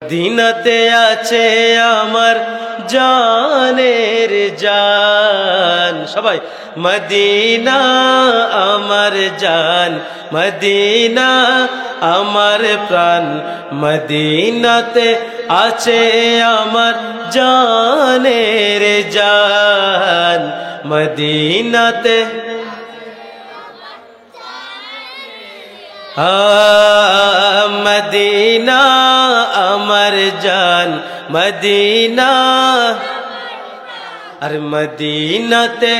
মদিনাতে আছে আমার জানের জান। সবাই মদিনা আমার জান, মদিনা আমার প্রাণ, মদিনাতে আছে আমার জানের জান, মদিনাতে মদিনা আমার জান, মদিনা আর মদিনাতে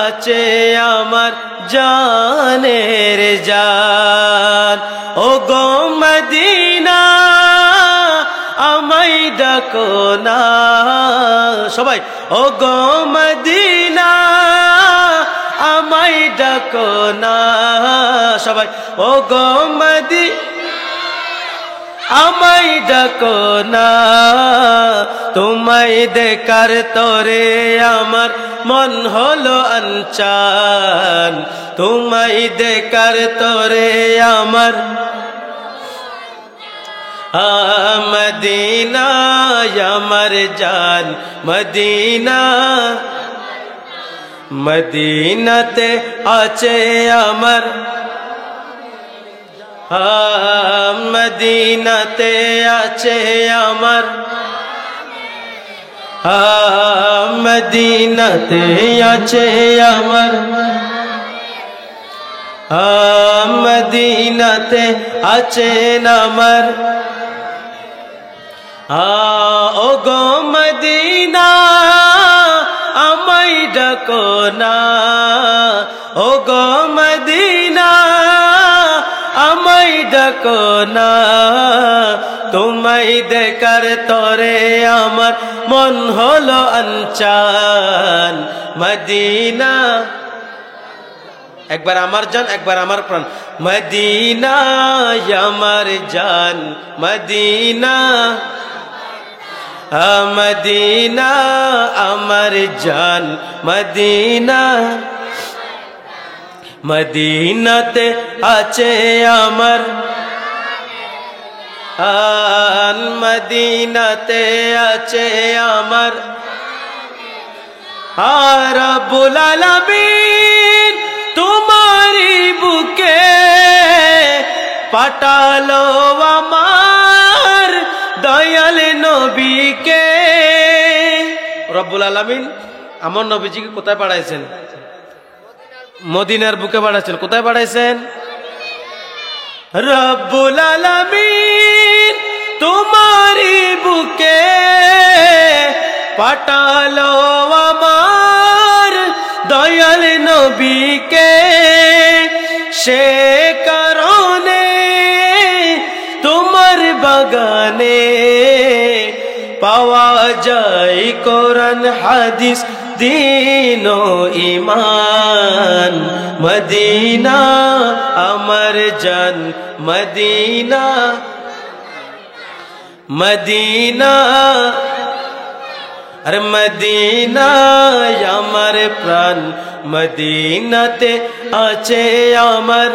আছে আমার জানের জান। ও গো মদিনা আমায় ডাকো না, সবাই ও গো মদিনা আমায় ডাকো না, সবাই ও গো মদিনা আমায় ডাকো না। তোমায় দেখার তরে আমার মন হলো আনচান, তোমায় দেখার তরে আমার মদিনা আমার জান, মদিনা মদিনাতে আছে আমার মদিনাতে আছে আমার মদিনাতে আছে আমার মদিনাতে আছে আমার ও গো মদিনা আমায় ডাকো না, ও গো মদিনা আমায় ডাকো না। তোমায় দেখার তরে আমার মন হলো আনচান, মদিনা একবার আমার জান একবার আমার প্রাণ, মদিনা আমার জান, মদিনা মদিনা আমার জান, মদিনা মদিনাতে আছে আমার মদিনাতে আছে আমার রব্বুল আলামিন তোমারি বুকে পাঠালো আমার দয়াল নবীকে। রব্বুল আলামিন আমার নবীজিকে কোথায় পাঠাইছেন? মদিনার বুকে পাঠাইছেন। কোথায় পাঠাইছেন? রব্বুল আলামিন তোমারি বুকে পাঠালো আমার দয়াল নবীকে। সে কারণে তোমার বাগানে পাওয়া যায় কোরআন হাদিস দীন ও ঈমান। মদিনা আমার জান, মদিনা মদিনা আর মদিনা আমার প্রাণ, মদিনাতে আছে আমার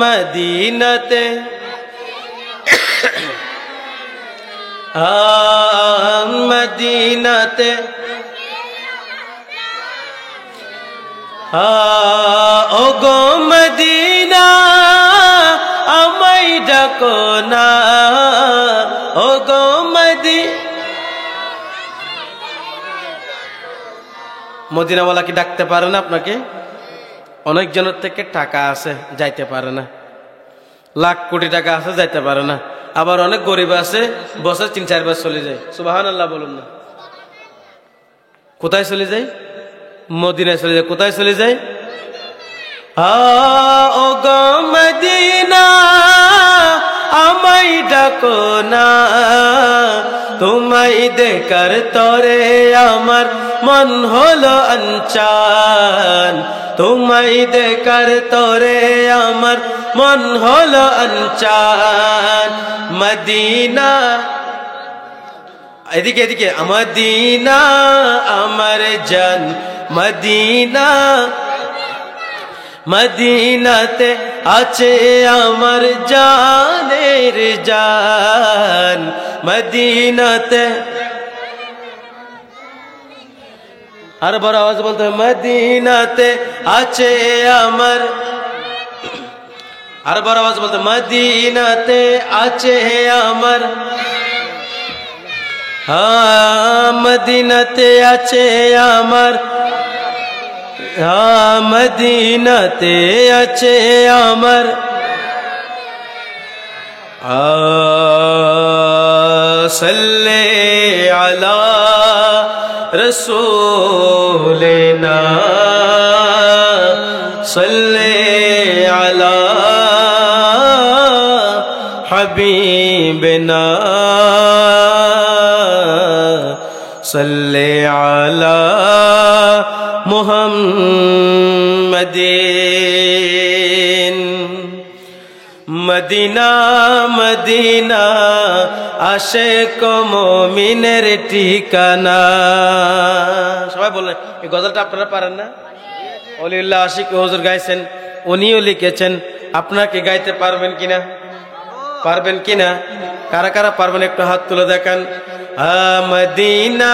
মদিনাতে মদিনাতে ও গো মদিনা আমায় ডাকো না, ও গো মদিনাওয়ালা কি ডাকতে পারে না আপনাকে? অনেকজনের থেকে টাকা আছে যাইতে পারে না, লাখ কোটি টাকা আছে যাইতে পারে না, আবার অনেক গরিব আছে বছর ৩-৪ বার চলে যায়। সুবহানাল্লাহ বলুন না। কোথায় চলে যায়? মদিনায় চলে যায়। কোথায় চলে যায়? ও গো মদিনা আমায় ডাকো না, তোমায় দেখার তরে আমার মন হলো আনচান, তোমায় দেখার তরে আমার মন হলো আনচান। মদিনা এদিকে এদিকে মদিনা আমার জান, মদিনা মদিনাতে আছে আমার জানে নবীর জান মদিনাতে আর বড় আওয়াজ বলতে হবে মদিনাতে আছে আমার আর বড় আওয়াজ বলতে মদিনাতে আছে আমার মদিনাতে আছে আমার মদিনাতে আছে আমার সাল্লি আলা রসুলিনা সাল্লি আলা হাবিবিনা সাল্লি আলা মুহাম্মাদিন মদিনা মদিনা আশিক মুমিনের ঠিকানা সবাই বলেন এই গজলটা আপনারা পারেন না ওলিউল্লাহ আশিক হুজুর গাইছেন উনিও লিখেছেন আপনারা কি গাইতে পারবেন কিনা কারা কারা পারবেন একটু হাত তুলে দেখান মদিনা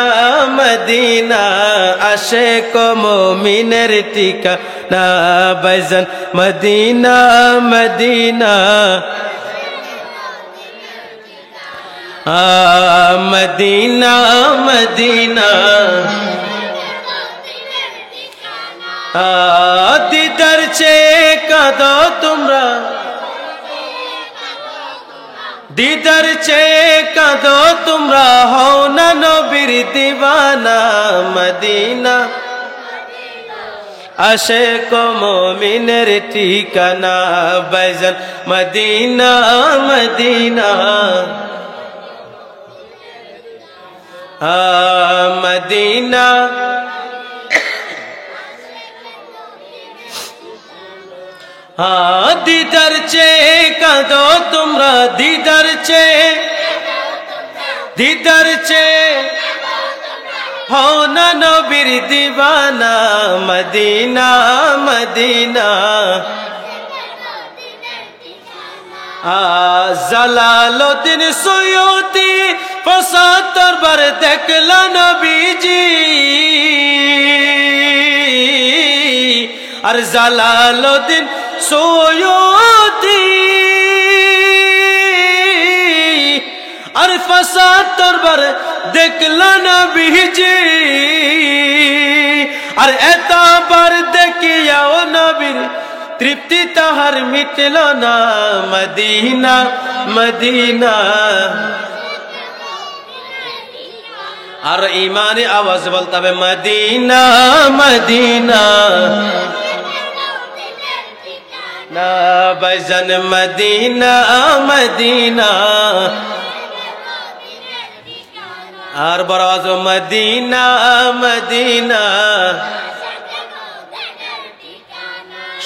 মদিনা আশিক মুমিনের ঠিকানা বাইজান মদিনা মদিনা মদিনা মদিনা দিদার চেয়ে কাঁদো তোমরা দিদার চেয়ে কাঁদো তোমরা হও না নবীর দিওয়ানা মদিনা আশিক মুমিনের ঠিকানা বাইজান মদিনা মদিনা মদিনা দিদার চেয়ে কাঁদো তোমরা দিদার চেয়ে হও না নবীর দিওয়ানা মদিনা মদিনা জালালউদ্দিন সুয়ুতি ৭৫ বার দেখল নবীজি আর জালালউদ্দিন সুয়ুতি আর ৭৫ বার দেখল নবীজি আর এতবার দেখিয়াও নবীর তৃপ্তি তাহার মিটল না মদিনা মদিনা আর ইমানে আওয়াজ বলতে হবে মদিনা মদিনা না বাইজান মদিনা মদিনা আর বড় আওয়াজ মদিনা মদিনা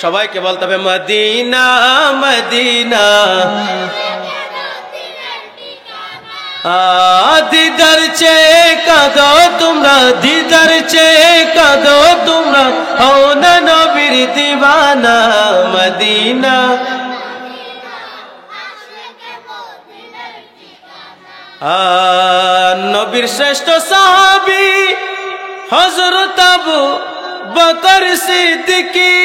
সবাইকে বলতে হবে মদিনা মদিনা দিদার চেয়ে কাঁদো তোমরা দিদার চেয়ে কাঁদো তোমরা হও না নবীর দিওয়ানা মদিনা নবীর শ্রেষ্ঠ সাহাবী হযরত আবু বকর সিদ্দিকী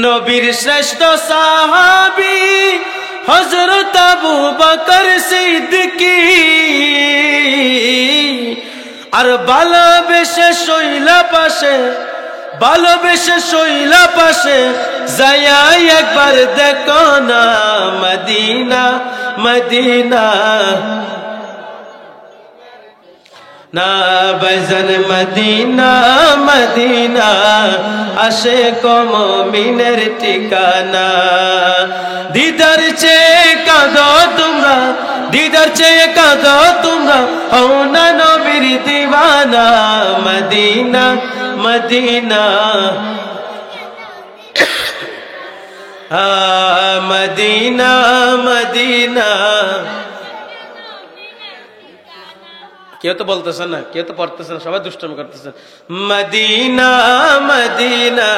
নবীর শ্রেষ্ঠ সাহাবী হযরত আবু বকর সিদ্দিকী আর ভালোবেসে শৈলা পাশে যাইয়া একবার দেখো না মদিনা মদিনা না বাইজান মদিনা মদিনা আশিক মুমিনের ঠিকানা দিদার চেয়ে কাঁদো তোমরা দিদার চেয়ে কাঁদো তোমরা হও না নবীর দিওয়ানা মদিনা মদিনা মদিনা মদিনা কেউ তো বলতেছেন না কেউ তো পড়তেছেন সবাই দুষ্টমি করতেছেন মদিনা মদিনা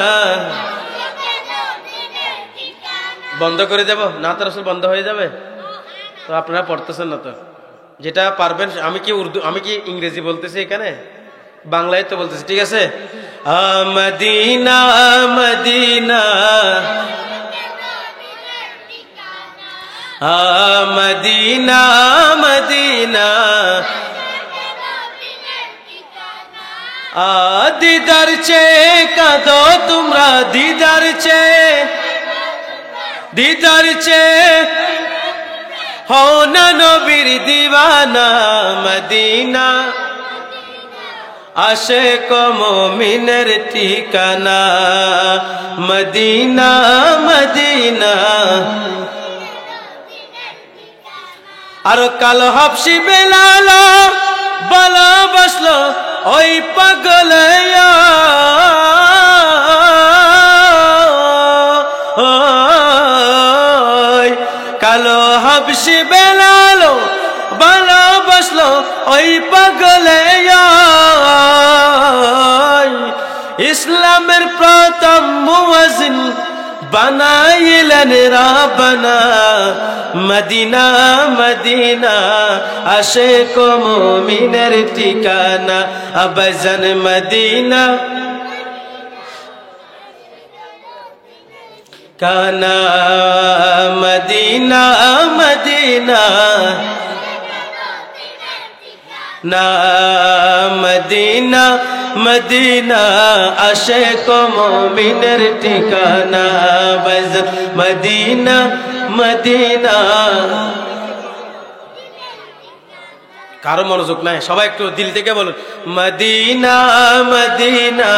বন্ধ করে দেব, নাত রাসূল বন্ধ হয়ে যাবে? তো আপনারা পড়তেছেন না তো। যেটা পারবেন, আমি কি ইংরেজি বলতেছি এখানে? বাংলায় তো বলতেছি, ঠিক আছে? মদিনা মদিনা মদিনা মদিনা দিদার চেয়ে কাঁদো তোমরা, দিদার চেয়ে হও না নবীর দিওয়ানা। মদিনা আশিক মুমিনের ঠিকানা, মদিনা মদিনা। আর কাল হাবশি বেলাল ভালোবাসলো ওই পাগলয়া, কালো হাবশি বেলাল ভালোবাসলো ওই পাগলয়া। ইসলামের প্রথম মুয়াজ্জিন বানাইলেন রাব্বানা। মদিনা মদিনা আশিক মুমিনের ঠিকানা, আবাজান মদিনা কানা। মদিনা মদিনা না, মদিনা মদিনা আশিক মুমিনের ঠিকানা, আবাজান মদিনা মদিনা। কারো মনোযোগ নাই, সবাই একটু দিল থেকে বলুন মদিনা মদিনা।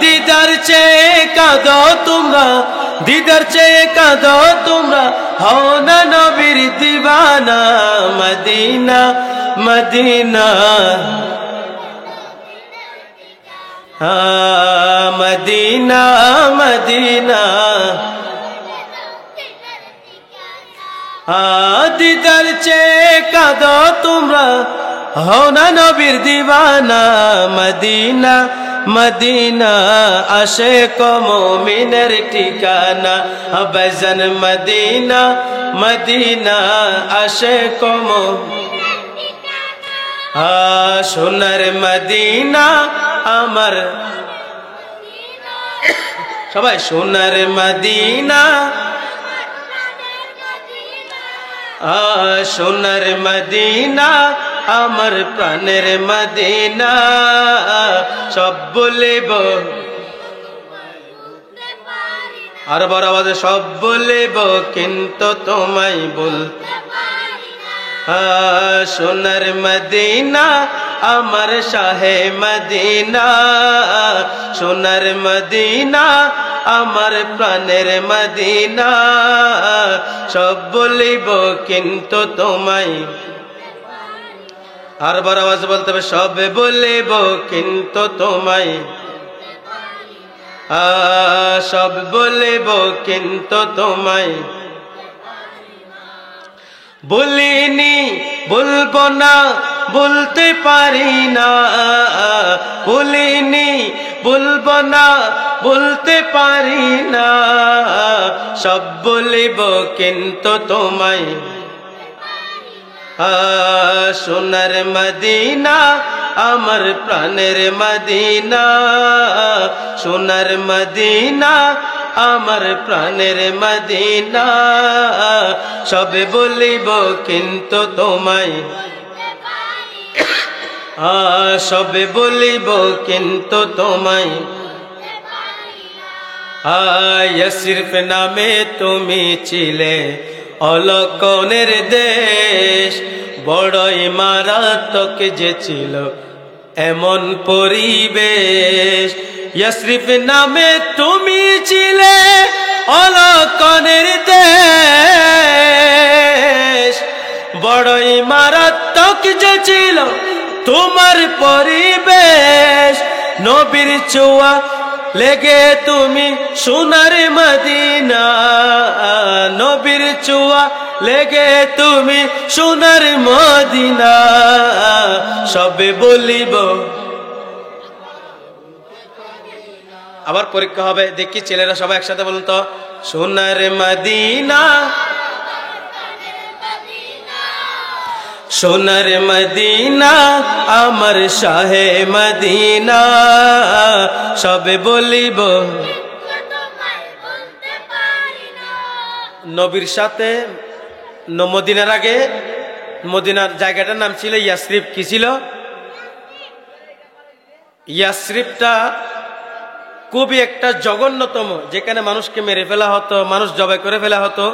দিদার চেয়ে কাঁদো তোমরা, দিদার চেয়ে কাঁদো তোমরা, হও না নবীর দিওয়ানা। Medina Medina Medina Medina. দিদার চেয়ে কাঁদো তোমরা, হও না নবীর দিওয়ানা। মদিনা মদিনা আশিক মুমিনের ঠিকানা, আবাজান মদিনা মদিনা আশিক মুমিনের ঠিকানা। সোনার মদিনা আমার, সবাই সোনার মদিনা, সোনার মদিনা আমার প্রাণের মদিনা। সব বলিব, আর বড় আওয়াজে সব বলিব কিন্তু তোমায় বলতে। সোনার মদিনা আমার শাহে মদিনা, সোনার মদিনা আমার প্রাণের মদিনা। সব বলিব কিন্তু তোমায়, আর বড় আওয়াজ বলতে হবে সব বলিব কিন্তু তোমায়। সব বলিব কিন্তু তোমায় বলিনি, বলবো না, বলতে পারি না। বলিনি, বলবো না, বলতে পারি না। সব বলিব কিন্তু তোমায়। সোনার মদিনা আমার প্রাণের মদিনা, সোনার মদিনা আমার প্রাণের মদিনা। সবে বলিব কিন্তু তোমায়, সবে বলিব কিন্তু তোমায়। ইয়াসরিফ নামে তুমি ছিলে অলকনের দেশ, বড়ই মারাত্মক যে ছিল এমন পরিবেশ। ইয়াসরিফ নামে তুমি ছিলে অলকনের দেশ, বড়ই মারাত্মক যে ছিল তোমার পরিবেশ। নবীর ছোঁয়া লেগে তুমি সোনার মদিনা, নবীর ছোঁয়া লেগে তুমি সোনার মদিনা। সবে বলিব আবার পরীক্ষা হবে, দেখি ছেলেরা সবাই একসাথে বলুন তো, সোনার মদিনা সোনার মদিনা আমার শাহে মদিনা, সবে বলিব নবীর সাথে। মদিনার আগে মদিনার জায়গাটার নাম ছিল ইয়াসরিব। কি ছিল? ইয়াসরিবটা খুবই একটা জঘন্যতম, যেখানে মানুষকে মেরে ফেলা হতো, মানুষ জবাই করে ফেলা হতো।